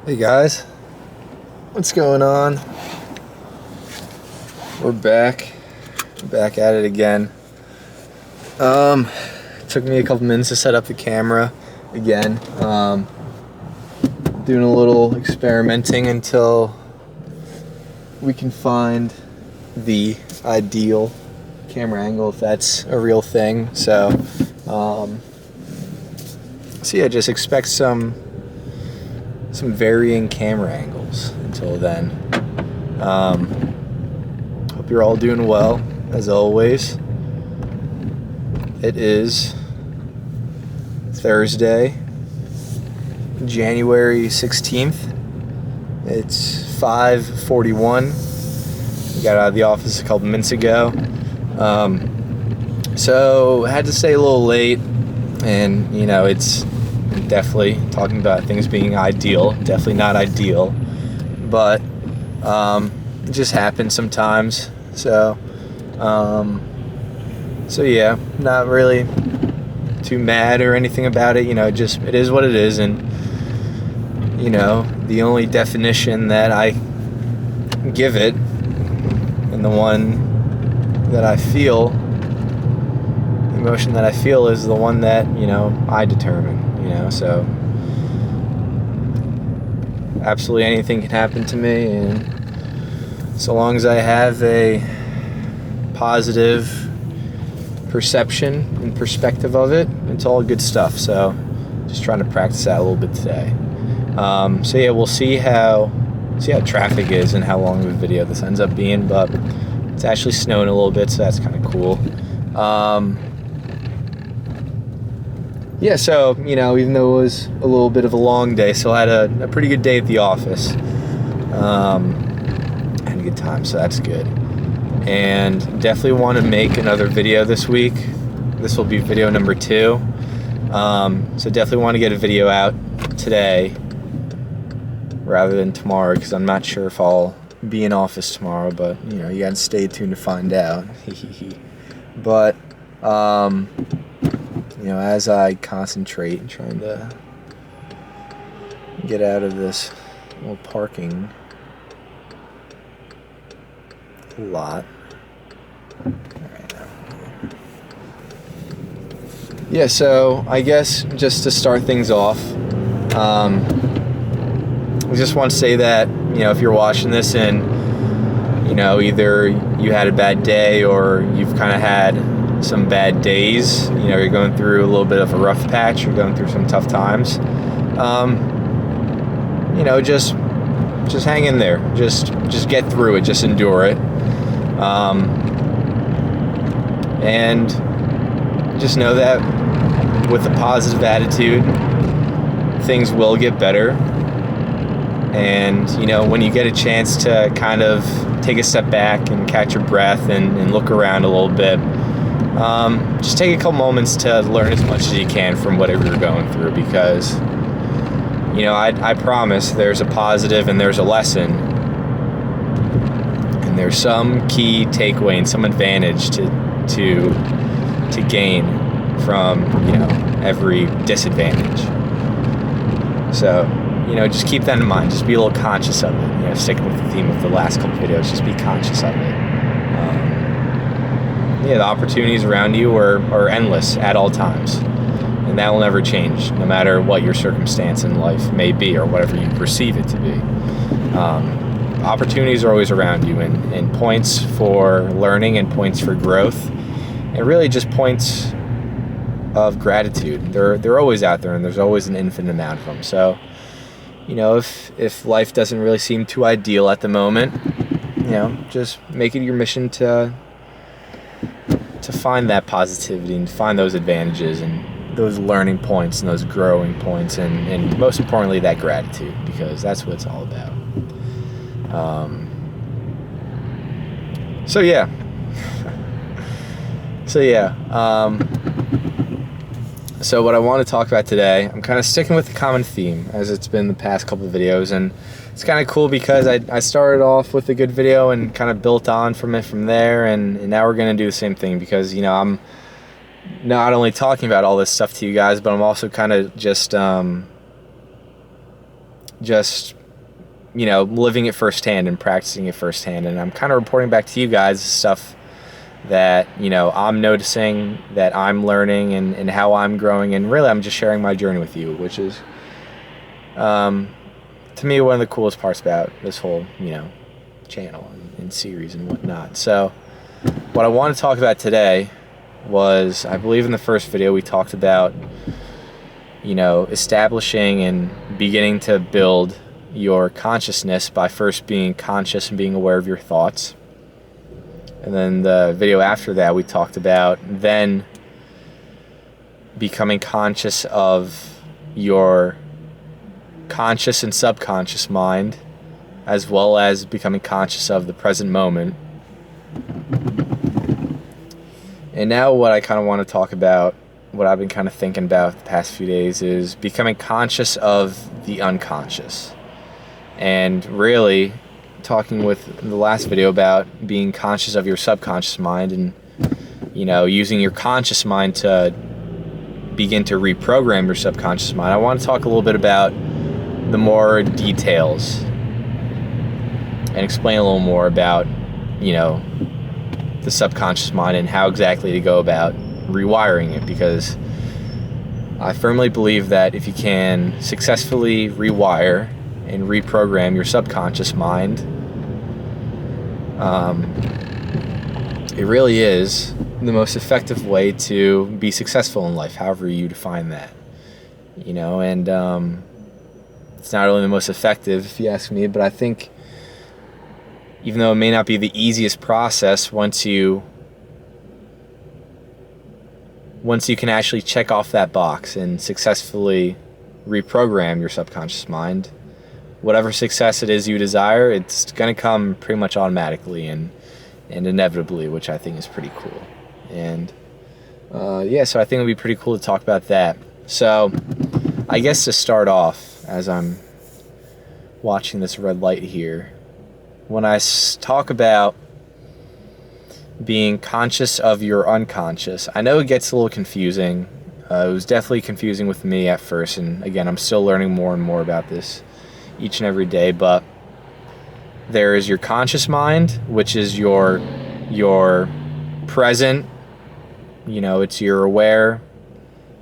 Hey guys, what's going on? We're back at it again. Took me a couple minutes to set up the camera again. Doing a little experimenting until we can find the ideal camera angle, if that's a real thing. So yeah, just expect some varying camera angles until then. Hope you're all doing well, as always. It is Thursday, January 16th. It's 5:41. We got out of the office a couple minutes ago. So had to stay a little late, and it's definitely talking about things being ideal, definitely not ideal, but it just happens sometimes. So yeah, not really too mad or anything about it. Just it is what it is, and the only definition that I give it, and the one that I feel, the emotion that I feel, is the one that I determine. So absolutely anything can happen to me, and so long as I have a positive perception and perspective of it, it's all good stuff. So just trying to practice that a little bit today. So yeah, we'll see how traffic is and how long of a video this ends up being, but it's actually snowing a little bit, so that's kind of cool. Yeah, so, even though it was a little bit of a long day, still had a pretty good day at the office. Had a good time, so that's good. And definitely want to make another video this week. This will be video number 2. So definitely want to get a video out today rather than tomorrow, because I'm not sure if I'll be in office tomorrow, but, you got to stay tuned to find out. But, as I concentrate and trying to get out of this little parking lot. Yeah, so I guess just to start things off, I just want to say that, if you're watching this and, either you had a bad day or you've kind of had some bad days, you're going through a little bit of a rough patch, you're going through some tough times, just hang in there, just get through it, just endure it, and just know that with a positive attitude, things will get better. And when you get a chance to kind of take a step back and catch your breath and look around a little bit, just take a couple moments to learn as much as you can from whatever you're going through, because I promise there's a positive and there's a lesson, and there's some key takeaway and some advantage to gain from every disadvantage. So just keep that in mind. Just be a little conscious of it. Sticking with the theme of the last couple videos, just be conscious of it. The opportunities around you are endless at all times, and that will never change, no matter what your circumstance in life may be or whatever you perceive it to be. Opportunities are always around you, and points for learning and points for growth, and really just points of gratitude. They're always out there, and there's always an infinite amount of them. So, if life doesn't really seem too ideal at the moment, just make it your mission to find that positivity and find those advantages and those learning points and those growing points, and most importantly, that gratitude, because that's what it's all about. So yeah. So what I want to talk about today, I'm kind of sticking with the common theme as it's been the past couple of videos, and it's kind of cool because I started off with a good video and kind of built on from it from there, and now we're going to do the same thing, because I'm not only talking about all this stuff to you guys, but I'm also kind of just living it firsthand and practicing it firsthand. And I'm kind of reporting back to you guys stuff that, I'm noticing, that I'm learning, and how I'm growing. And really, I'm just sharing my journey with you, which is, to me, one of the coolest parts about this whole, channel and series and whatnot. So what I want to talk about today was, I believe in the first video, we talked about, establishing and beginning to build your consciousness by first being conscious and being aware of your thoughts. And then the video after that, we talked about then becoming conscious of your conscious and subconscious mind, as well as becoming conscious of the present moment. And now what I kind of want to talk about, what I've been kind of thinking about the past few days, is becoming conscious of the unconscious. And really talking with the last video about being conscious of your subconscious mind, and using your conscious mind to begin to reprogram your subconscious mind. I want to talk a little bit about the more details and explain a little more about the subconscious mind and how exactly to go about rewiring it, because I firmly believe that if you can successfully rewire and reprogram your subconscious mind, it really is the most effective way to be successful in life, however you define that. And it's not only the most effective, if you ask me, but I think even though it may not be the easiest process, once you can actually check off that box and successfully reprogram your subconscious mind, whatever success it is you desire, it's going to come pretty much automatically and inevitably, which I think is pretty cool. And so I think it would be pretty cool to talk about that. So I guess to start off, as I'm watching this red light here, when I talk about being conscious of your unconscious, I know it gets a little confusing. It was definitely confusing with me at first, and again, I'm still learning more and more about this each and every day. But there is your conscious mind, which is your present. It's your aware,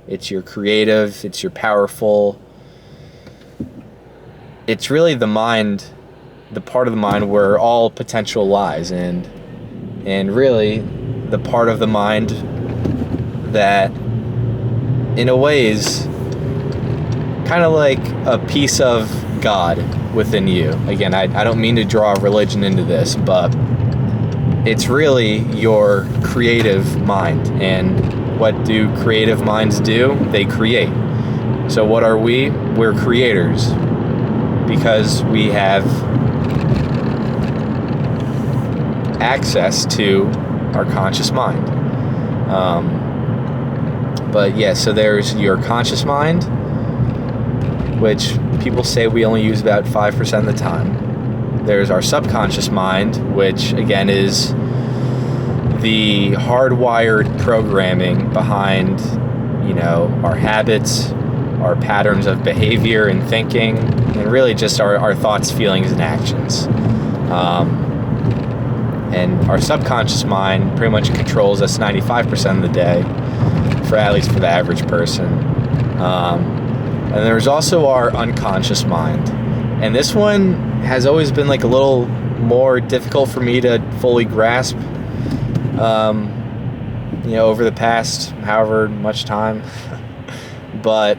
it's your creative, it's your powerful. It's really the mind, the part of the mind where all potential lies, and really the part of the mind that in a way is kind of like a piece of God within you. Again, I don't mean to draw religion into this, but it's really your creative mind. And what do creative minds do? They create. So what are we? We're creators, because we have access to our conscious mind. So there's your conscious mind, which people say we only use about 5% of the time. There's our subconscious mind, which again is the hardwired programming behind, our habits, our patterns of behavior and thinking, and really just our thoughts, feelings, and actions. And our subconscious mind pretty much controls us 95% of the day, at least for the average person. And there's also our unconscious mind. And this one has always been like a little more difficult for me to fully grasp, over the past however much time. But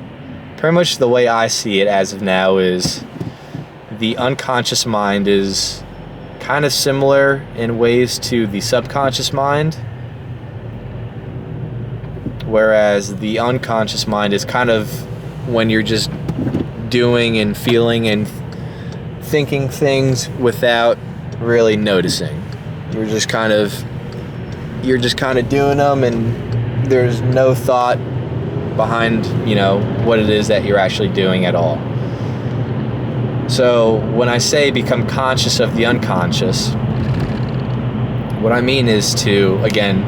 pretty much the way I see it as of now is the unconscious mind is kind of similar in ways to the subconscious mind, whereas the unconscious mind is kind of when you're just doing and feeling and thinking things without really noticing. You're just kind of doing them, and there's no thought behind, what it is that you're actually doing at all. So when I say become conscious of the unconscious, what I mean is to, again,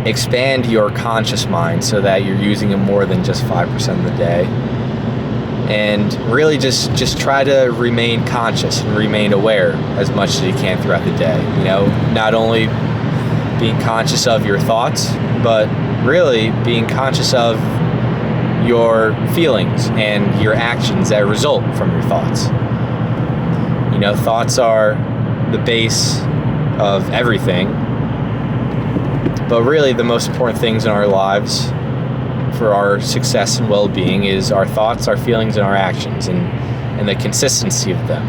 expand your conscious mind so that you're using it more than just 5% of the day. And really just try to remain conscious and remain aware as much as you can throughout the day. Not only being conscious of your thoughts, but really being conscious of your feelings and your actions that result from your thoughts. Thoughts are the base of everything, but really the most important things in our lives for our success and well-being is our thoughts, our feelings, and our actions, and the consistency of them.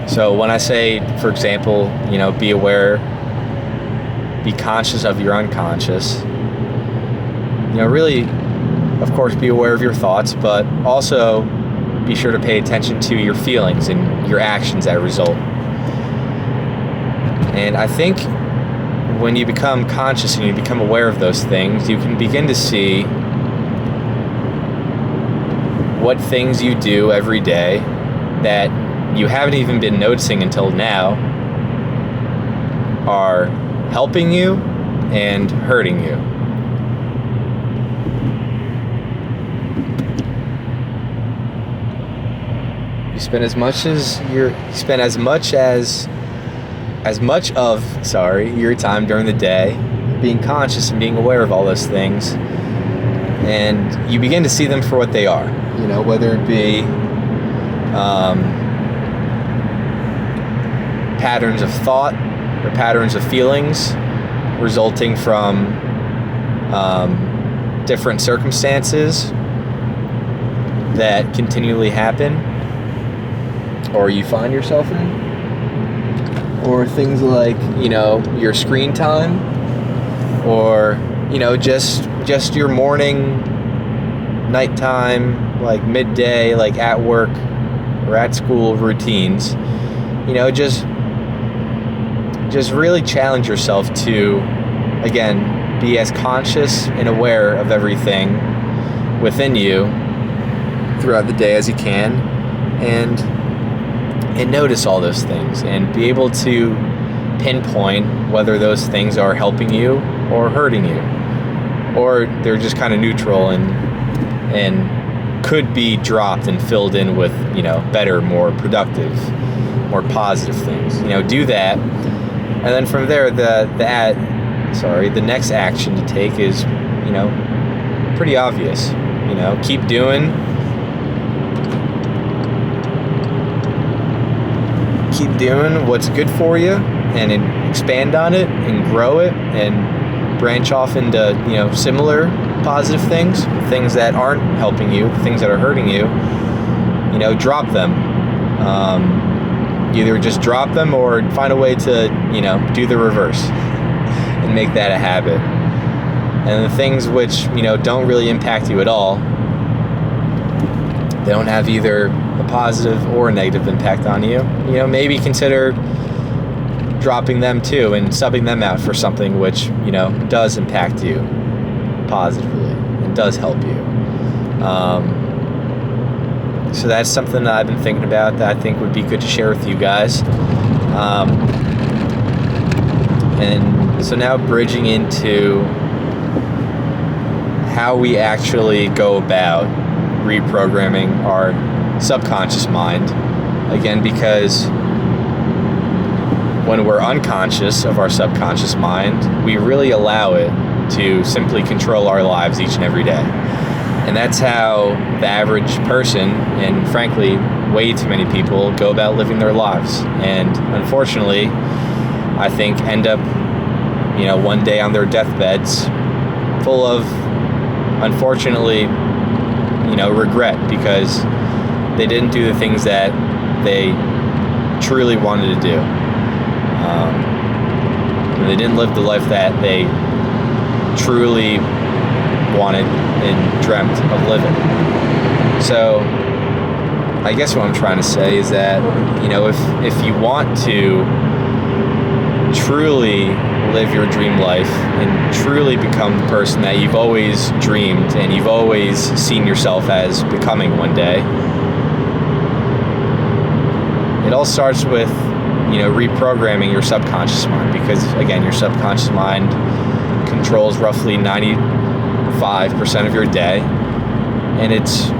So when I say, for example, be aware, be conscious of your unconscious, really, of course, be aware of your thoughts, but also be sure to pay attention to your feelings and your actions that result. And I think when you become conscious and you become aware of those things, you can begin to see what things you do every day that you haven't even been noticing until now are helping you and hurting you. You spend as much of your time during the day being conscious and being aware of all those things, and you begin to see them for what they are. Whether it be patterns of thought or patterns of feelings resulting from different circumstances that continually happen or you find yourself in, or things like your screen time, or just your morning, nighttime, like midday, like at work or at school routines. Just really challenge yourself to, again, be as conscious and aware of everything within you throughout the day as you can, and notice all those things and be able to pinpoint whether those things are helping you or hurting you, or they're just kind of neutral and could be dropped and filled in with better, more productive, more positive things. Do that, and then from there the next action to take is pretty obvious. Keep doing what's good for you and expand on it and grow it and branch off into similar positive things that aren't helping you, things that are hurting you. Drop them. Either just drop them or find a way to do the reverse and make that a habit. And the things which don't really impact you at all, they don't have either a positive or a negative impact on you, maybe consider dropping them too and subbing them out for something which does impact you positively and does help you. So that's something that I've been thinking about that I think would be good to share with you guys. And so now bridging into how we actually go about reprogramming our subconscious mind. Again, because when we're unconscious of our subconscious mind, we really allow it to simply control our lives each and every day. And that's how the average person, and frankly, way too many people, go about living their lives. And unfortunately, I think end up, one day on their deathbeds full of, unfortunately, regret because they didn't do the things that they truly wanted to do. They didn't live the life that they truly wanted and dreamt of living. So I guess what I'm trying to say is that, if you want to truly live your dream life and truly become the person that you've always dreamed and you've always seen yourself as becoming one day, it all starts with, reprogramming your subconscious mind, because again, your subconscious mind controls roughly 95% 5% of your day, and it's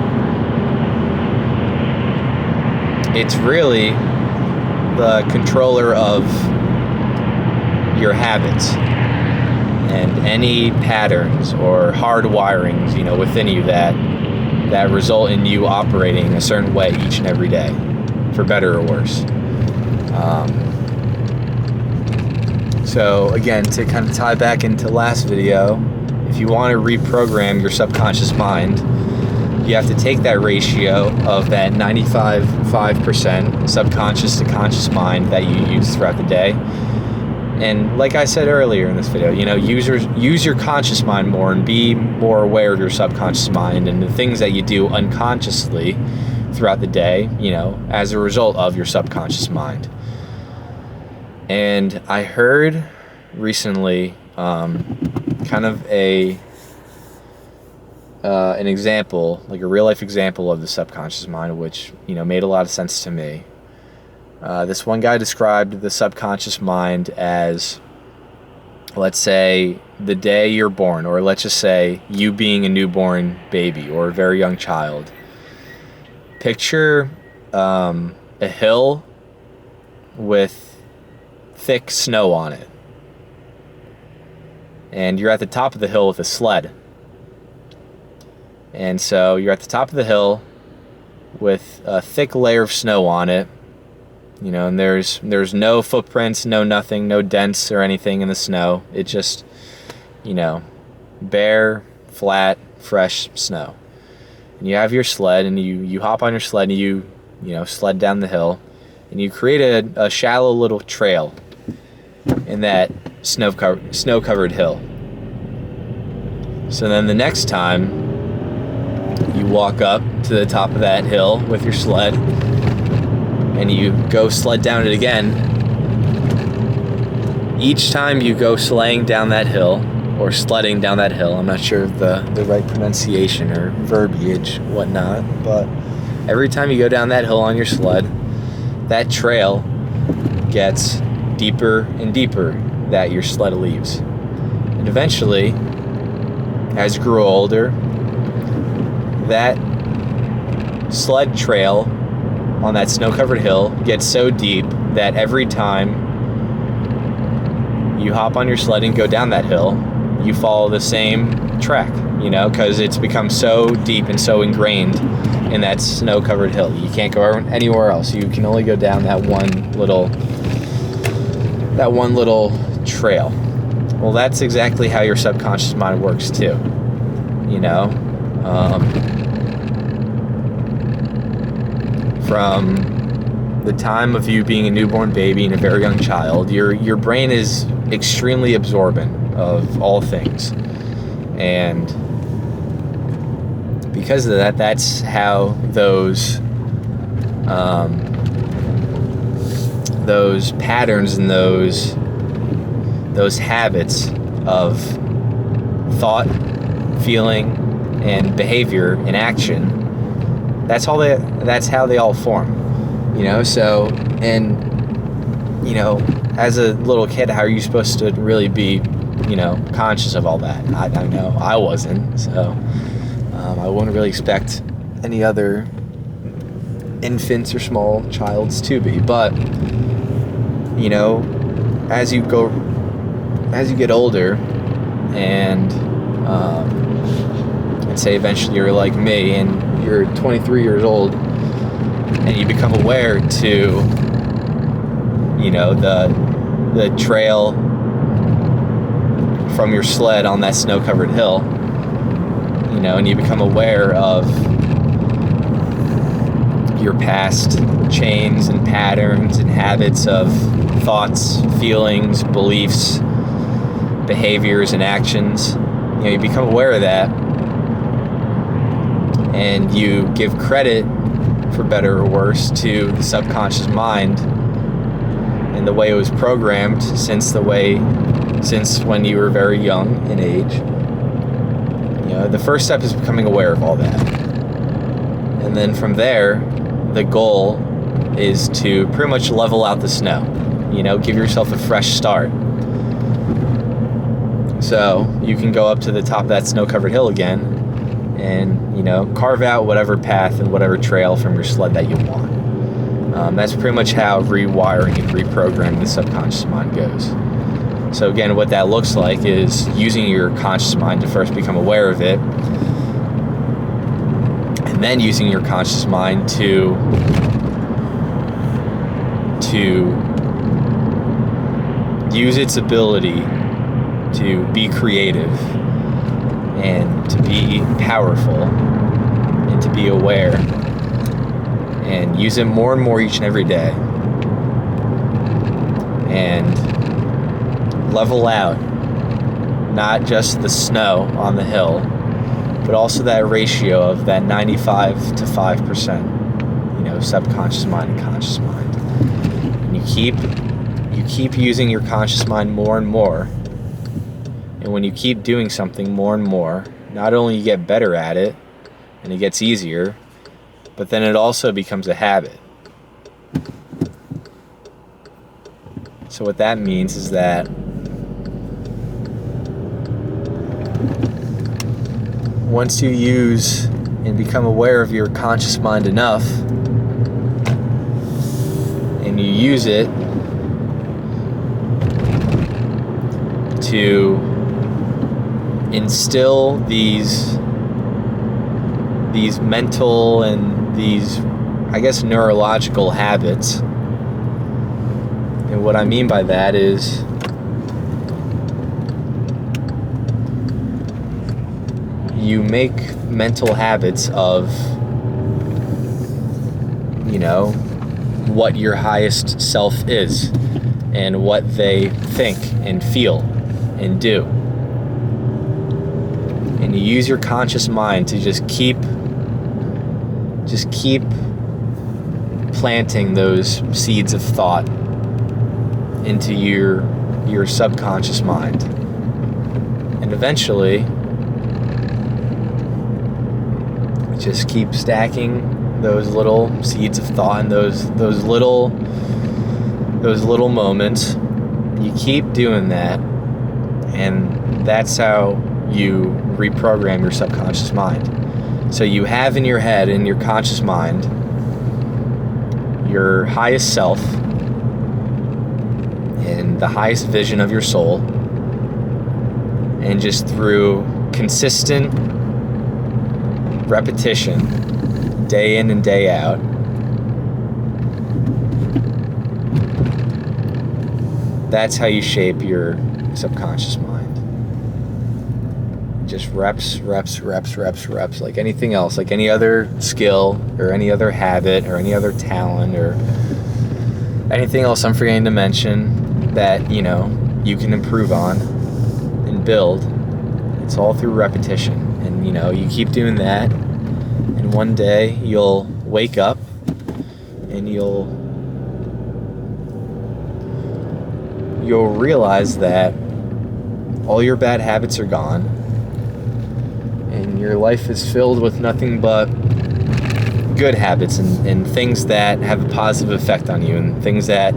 really the controller of your habits and any patterns or hard wirings, within you that result in you operating a certain way each and every day, for better or worse. So again, to kind of tie back into last video, if you want to reprogram your subconscious mind, you have to take that ratio of that 95% subconscious to conscious mind that you use throughout the day. And like I said earlier in this video, use your conscious mind more and be more aware of your subconscious mind and the things that you do unconsciously throughout the day, as a result of your subconscious mind. And I heard recently kind of an example, like a real life example of the subconscious mind, which made a lot of sense to me. This one guy described the subconscious mind as, let's say, the day you're born, or let's just say you being a newborn baby or a very young child. Picture a hill with thick snow on it, and you're at the top of the hill with a sled. And so you're at the top of the hill with a thick layer of snow on it, and there's no footprints, no nothing, no dents or anything in the snow. It just, bare, flat, fresh snow. And you have your sled, and you hop on your sled, and you sled down the hill, and you create a shallow little trail in that snow-covered hill. So then the next time you walk up to the top of that hill with your sled, and you go sled down it again. Each time you go sleighing down that hill, or sledding down that hill, I'm not sure of the right pronunciation or verbiage, whatnot, but every time you go down that hill on your sled, that trail gets deeper and deeper that your sled leaves. And eventually, as you grow older, that sled trail on that snow-covered hill gets so deep that every time you hop on your sled and go down that hill, you follow the same track, because it's become so deep and so ingrained in that snow-covered hill. You can't go anywhere else. You can only go down that one little trail. Well, that's exactly how your subconscious mind works too. From the time of you being a newborn baby and a very young child, your brain is extremely absorbent of all things. And because of that, that's how those patterns and those habits of thought, feeling, and behavior and action, that's how they all form. So, and as a little kid, how are you supposed to really be conscious of all that? I know I wasn't, so I wouldn't really expect any other infants or small childs to be. But as you get older, and let's say eventually you're like me and you're 23 years old, and you become aware to the trail from your sled on that snow-covered hill, and you become aware of your past chains and patterns and habits of thoughts, feelings, beliefs, behaviors, and actions. You become aware of that, and you give credit, for better or worse, to the subconscious mind and the way it was programmed since when you were very young in age. The first step is becoming aware of all that. And then from there, the goal is to pretty much level out the snow. Give yourself a fresh start. So you can go up to the top of that snow-covered hill again and, you know, carve out whatever path and whatever trail from your sled that you want. That's pretty much how rewiring and reprogramming the subconscious mind goes. So again, what that looks like is using your conscious mind to first become aware of it, and then using your conscious mind to use its ability to be creative and to be powerful and to be aware, and use it more and more each and every day, and level out not just the snow on the hill, but also that ratio of that 95 to 5%, you know, subconscious mind and conscious mind. And you keep using your conscious mind more and more. And when you keep doing something more and more, not only you get better at it and it gets easier, but then it also becomes a habit. So what that means is that once you use and become aware of your conscious mind enough, and you use it to instill these mental and these, I guess, neurological habits. And what I mean by that is you make mental habits of, you know, what your highest self is and what they think and feel and do. And you use your conscious mind to just keep planting those seeds of thought into your subconscious mind. And eventually, just keep stacking those little seeds of thought and those little moments. You keep doing that, and that's how you reprogram your subconscious mind. So you have in your head, in your conscious mind, your highest self and the highest vision of your soul, and just through consistent repetition, day in and day out, that's how you shape your subconscious mind. Just reps, like anything else, like any other skill or any other habit or any other talent or anything else I'm forgetting to mention that, you know, you can improve on and build. It's all through repetition. And, you know, you keep doing that, and one day you'll wake up and you'll realize that all your bad habits are gone, and your life is filled with nothing but good habits and things that have a positive effect on you, and things that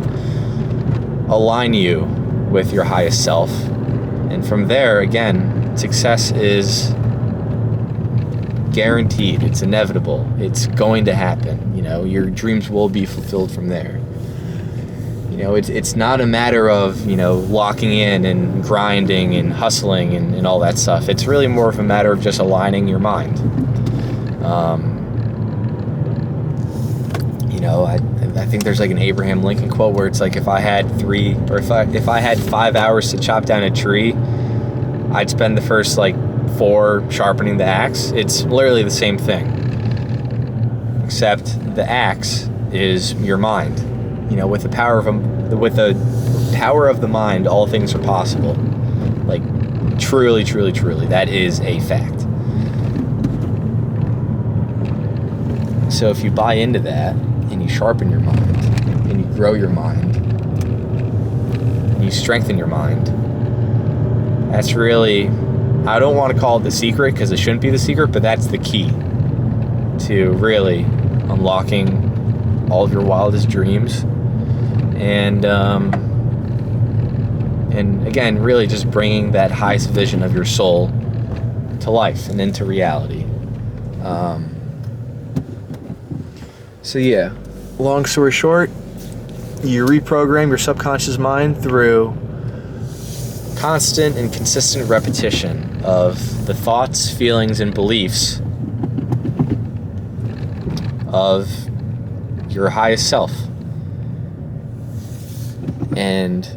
align you with your highest self. And from there, again, success is guaranteed. It's inevitable. It's going to happen. You know, your dreams will be fulfilled from there. You know, it's not a matter of, you know, locking in and grinding and hustling and all that stuff. It's really more of a matter of just aligning your mind. You know, I think there's like an Abraham Lincoln quote where it's like, if I had 5 hours to chop down a tree, I'd spend the first like 4 sharpening the axe. It's literally the same thing, except the axe is your mind. You know, with the power of the mind, all things are possible. Like, truly, that is a fact. So if you buy into that, and you sharpen your mind, and you grow your mind, and you strengthen your mind, that's really, I don't want to call it the secret, because it shouldn't be the secret, but that's the key to really unlocking all of your wildest dreams, and And again, really just bringing that highest vision of your soul to life and into reality. So yeah, long story short, you reprogram your subconscious mind through constant and consistent repetition of the thoughts, feelings, and beliefs of your highest self. And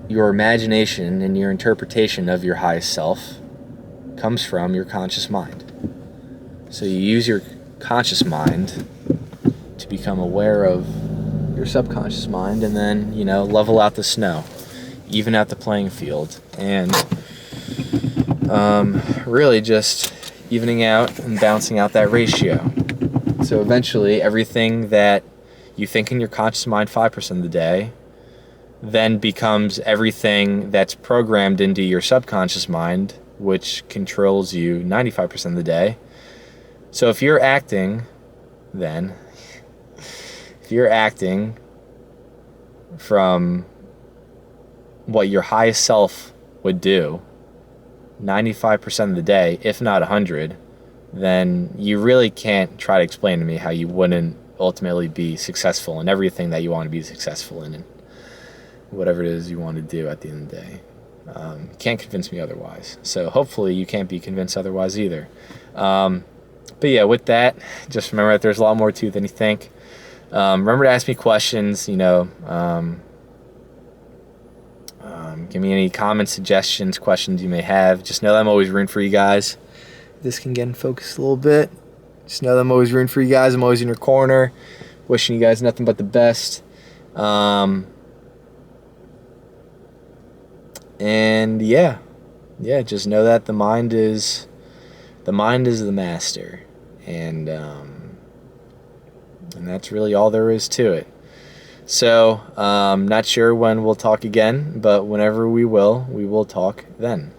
your imagination and your interpretation of your highest self comes from your conscious mind. So you use your conscious mind to become aware of your subconscious mind, and then, level out the snow, even out the playing field, and really just evening out and balancing out that ratio. So eventually everything that you think in your conscious mind 5% of the day then becomes everything that's programmed into your subconscious mind, which controls you 95% of the day. So if you're acting from what your highest self would do 95% of the day, if not 100, then you really can't try to explain to me how you wouldn't ultimately be successful in everything that you want to be successful in, and whatever it is you want to do at the end of the day. You can't convince me otherwise. So hopefully you can't be convinced otherwise either. But yeah, with that, just remember that there's a lot more to it than you think. Remember to ask me questions, give me any comments, suggestions, questions you may have. Just know that I'm always rooting for you guys. This can get in focus a little bit. Just know that I'm always rooting for you guys. I'm always in your corner, wishing you guys nothing but the best. And yeah, just know that the mind is the master, and that's really all there is to it. So, not sure when we'll talk again, but whenever we will talk then.